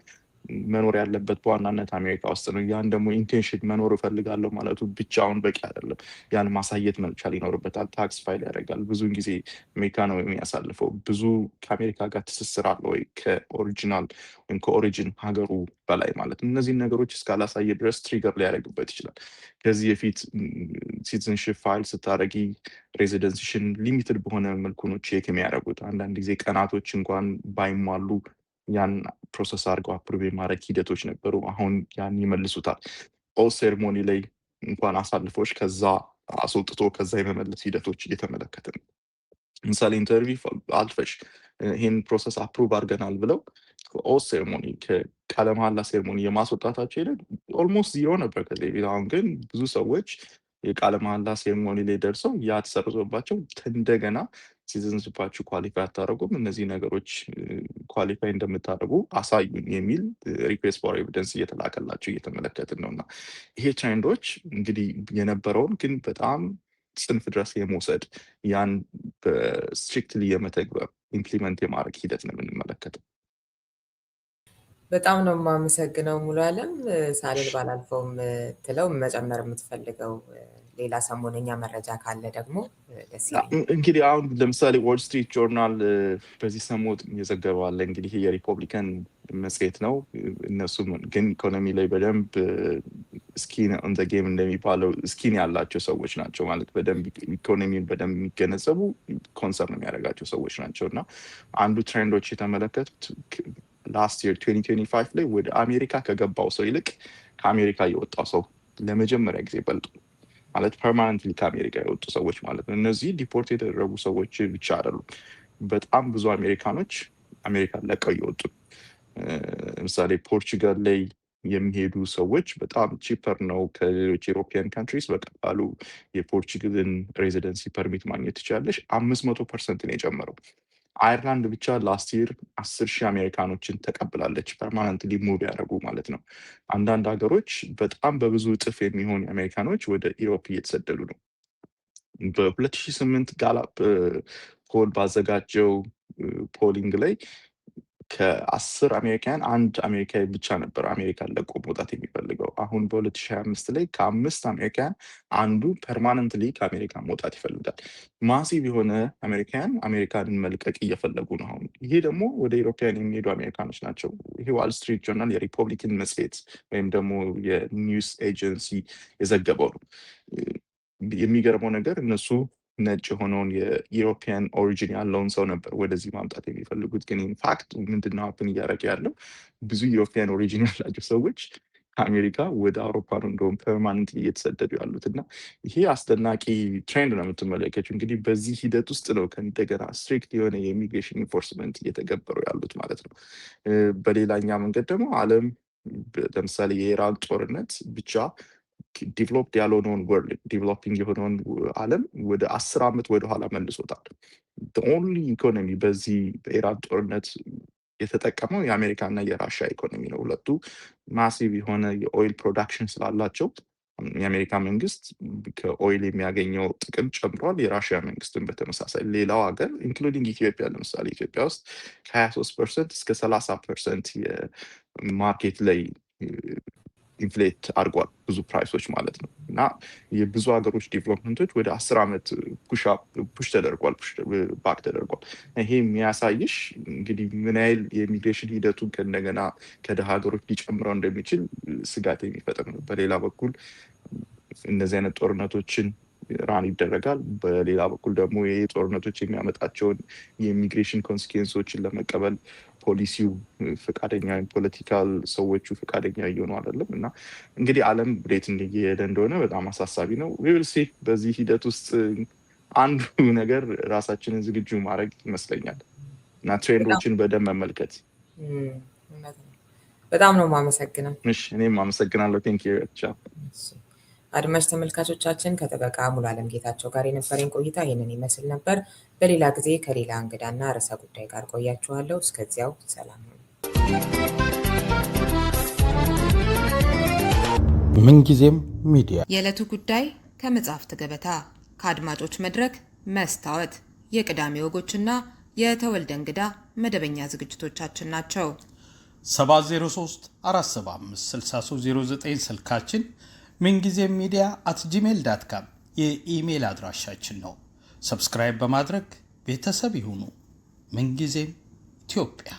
መኖር ያለበት በዋናነት አሜሪካ ውስጥ ነው። ያን ደግሞ ኢንቴንሽን መኖር እፈልጋለሁ ማለቱ ብቻውን በቂ አይደለም። ያን ማሳየት መቻል ይኖርበታል። ታክስ ፋይል ያደርጋል። ብዙውን ጊዜ አሜሪካ ነው የሚያሳልፈው። ብዙ ከአሜሪካ ጋር ትስስር አለ ወይ ከኦሪጂናል ወይም ከኦሪጂን ሀገሩ በላይ ማለት ነው። እነዚህን ነገሮች እስካላሳየ ድረስ ትሪገር ሊያደርግበት ይችላል። ከዚህ በፊት ሲቲዝንሽፕ ፋይል ስታደረጊ ሬዚደንሲሽን ሊሚትድ በሆነ መልኩ ነው ቼክ የሚያደርጉት። አንዳንድ ጊዜ ቀናቶች እንኳን ባይሟሉ ያን ፕሮሰስ አድርገው አፕሩቭ የማድረግ ሂደቶች ነበሩ። አሁን ያን ይመልሱታል። ኦል ሴርሞኒ ላይ እንኳን አሳልፎች ከዛ አስወጥቶ ከዛ የመመለስ ሂደቶች እየተመለከተ ነው። ምሳሌ ኢንተርቪው አልፈሽ ይህን ፕሮሰስ አፕሩቭ አድርገናል ብለው ኦል ሴርሞኒ ከቃለ መሃላ ሴርሞኒ የማስወጣታቸው ሂደት ኦልሞስት ዚሮ ነበር ከዚህ በፊት። አሁን ግን ብዙ ሰዎች የቃለ መሃላ ሴርሞኒ ላይ ደርሰው ያ ተሰርዞባቸው እንደገና ሲቲዝንሽፓችሁ ኳሊፋይ አታደረጉም፣ እነዚህ ነገሮች ኳሊፋይ እንደምታደርጉ አሳዩን የሚል ሪኩዌስት ፎር ኤቪደንስ እየተላከላቸው እየተመለከትን ነው። እና ይሄ ትሬንዶች እንግዲህ የነበረውን ግን በጣም ጽንፍ ድረስ የመውሰድ ያን በስትሪክትሊ የመተግበር ኢምፕሊመንት የማድረግ ሂደት ነው የምንመለከተው።
በጣም ነው የማመሰግነው ሙሉ አለም። ሳልል ባላልፈውም ትለው መጨመር የምትፈልገው ሌላ ሰሞነኛ መረጃ ካለ ደግሞ ደስ ይላል።
እንግዲህ አሁን ለምሳሌ ዎል ስትሪት ጆርናል በዚህ ሰሞት እየዘገበው አለ። እንግዲህ የሪፐብሊካን መጽሔት ነው። እነሱም ግን ኢኮኖሚ ላይ በደንብ ስኪን ኦን ዘ ጌም እንደሚባለው ስኪን ያላቸው ሰዎች ናቸው። ማለት በደንብ ኢኮኖሚን በደንብ የሚገነዘቡ ኮንሰርን የሚያደርጋቸው ሰዎች ናቸው። እና አንዱ ትሬንዶች የተመለከቱት ላስት ይር 2025 ላይ ወደ አሜሪካ ከገባው ሰው ይልቅ ከአሜሪካ የወጣው ሰው ለመጀመሪያ ጊዜ በልጡ። ማለት ፐርማነንትሊ ከአሜሪካ የወጡ ሰዎች ማለት ነው። እነዚህ ዲፖርት የተደረጉ ሰዎች ብቻ አይደሉም። በጣም ብዙ አሜሪካኖች አሜሪካን ለቀው እየወጡ። ለምሳሌ ፖርቹጋል ላይ የሚሄዱ ሰዎች በጣም ቺፐር ነው ከሌሎች ኢሮፒያን ካንትሪስ። በቀላሉ የፖርቹጋልን ሬዚደንሲ ፐርሚት ማግኘት ትችላለች። 500% ነው የጨመረው። አይርላንድ ብቻ ላስት ይር 10,000 አሜሪካኖችን ተቀብላለች ፐርማነንትሊ ሙቭ ያደረጉ ማለት ነው። አንዳንድ ሀገሮች በጣም በብዙ እጥፍ የሚሆን አሜሪካኖች ወደ ኢሮፕ እየተሰደዱ ነው። በ2008 ጋላፕ ፖል ባዘጋጀው ፖሊንግ ላይ ከ10 አሜሪካን አንድ አሜሪካዊ ብቻ ነበር አሜሪካን ለቆ መውጣት የሚፈልገው። አሁን በ2025 ላይ ከ5 አሜሪካን አንዱ ፐርማነንትሊ ከአሜሪካ መውጣት ይፈልጋል። ማሲቭ የሆነ አሜሪካንን መልቀቅ እየፈለጉ ነው አሁን። ይሄ ደግሞ ወደ ኢሮፒያን የሚሄዱ አሜሪካኖች ናቸው። ይሄ ዋል ስትሪት ጆርናል የሪፐብሊካን መጽሔት ወይም ደግሞ የኒውስ ኤጀንሲ የዘገበው ነው። የሚገርመው ነገር እነሱ ነጭ የሆነውን የኢሮፒያን ኦሪጂን ያለውን ሰው ነበር ወደዚህ ማምጣት የሚፈልጉት። ግን ኢንፋክት ምንድነው ሀፕን እያደረገ ያለው? ብዙ ኢሮፒያን ኦሪጂን ያላቸው ሰዎች ከአሜሪካ ወደ አውሮፓ ነው እንደውም ፐርማነንት እየተሰደዱ ያሉት። እና ይሄ አስደናቂ ትሬንድ ነው የምትመለከችው። እንግዲህ በዚህ ሂደት ውስጥ ነው ከእንደገና ስትሪክት የሆነ የኢሚግሬሽን ኢንፎርስመንት እየተገበሩ ያሉት ማለት ነው። በሌላኛ መንገድ ደግሞ ዓለም ለምሳሌ የኢራን ጦርነት ብቻ ዲቨሎፕድ ያልሆነውን ወርልድ ዲቨሎፒንግ የሆነውን ዓለም ወደ 10 ዓመት ወደኋላ መልሶታል። ኦንሊ ኢኮኖሚ በዚህ በኢራን ጦርነት የተጠቀመው የአሜሪካና የራሽያ ኢኮኖሚ ነው። ሁለቱ ማሲቭ የሆነ የኦይል ፕሮዳክሽን ስላላቸው የአሜሪካ መንግስት ከኦይል የሚያገኘው ጥቅም ጨምሯል። የራሽያ መንግስትን በተመሳሳይ ሌላው ሀገር ኢንክሉዲንግ ኢትዮጵያ ለምሳሌ ኢትዮጵያ ውስጥ ከ23% እስከ 30% የማርኬት ላይ ኢንፍሌት አድርጓል ብዙ ፕራይሶች ማለት ነው። እና የብዙ ሀገሮች ዴቨሎፕመንቶች ወደ 10 ዓመት ፑሽ ተደርጓል፣ ባክ ተደርጓል። ይሄ የሚያሳይሽ እንግዲህ ምን ያህል የኢሚግሬሽን ሂደቱን ከእንደገና ከደሃ ሀገሮች ሊጨምረው እንደሚችል ስጋት የሚፈጥር ነው። በሌላ በኩል እነዚህ አይነት ጦርነቶችን ራን ይደረጋል። በሌላ በኩል ደግሞ ይህ ጦርነቶች የሚያመጣቸውን የኢሚግሬሽን ኮንሲኩዌንሶችን ለመቀበል ፖሊሲው ፈቃደኛ ፖለቲካል ሰዎቹ ፈቃደኛ እየሆኑ አይደለም እና እንግዲህ ዓለም ወዴት እየሄደ እንደሆነ በጣም አሳሳቢ ነው። ዊልሲ በዚህ ሂደት ውስጥ አንዱ ነገር ራሳችንን ዝግጁ ማድረግ ይመስለኛል እና ትሬንዶችን በደንብ መመልከት።
በጣም ነው የማመሰግነው።
እሺ እኔም አመሰግናለሁ። ቴንክ ዩ።
አድማጭ ተመልካቾቻችን ከጠበቃ ሙሉዓለም ጌታቸው ጋር የነበረኝ ቆይታ ይህንን ይመስል ነበር። በሌላ ጊዜ ከሌላ እንግዳና ርዕሰ ጉዳይ ጋር ቆያችኋለሁ። እስከዚያው ሰላም ነው።
ምንጊዜም ሚዲያ
የዕለቱ ጉዳይ ከመጽሐፍት ገበታ፣ ከአድማጮች መድረክ መስታወት፣ የቅዳሜ ወጎችና የተወልደ እንግዳ መደበኛ ዝግጅቶቻችን ናቸው።
703 475 6309 ስልካችን፣ ምንጊዜም ሚዲያ @gmail.com የኢሜል አድራሻችን ነው። ሰብስክራይብ በማድረግ ቤተሰብ ይሁኑ። ምንጊዜም ኢትዮጵያ።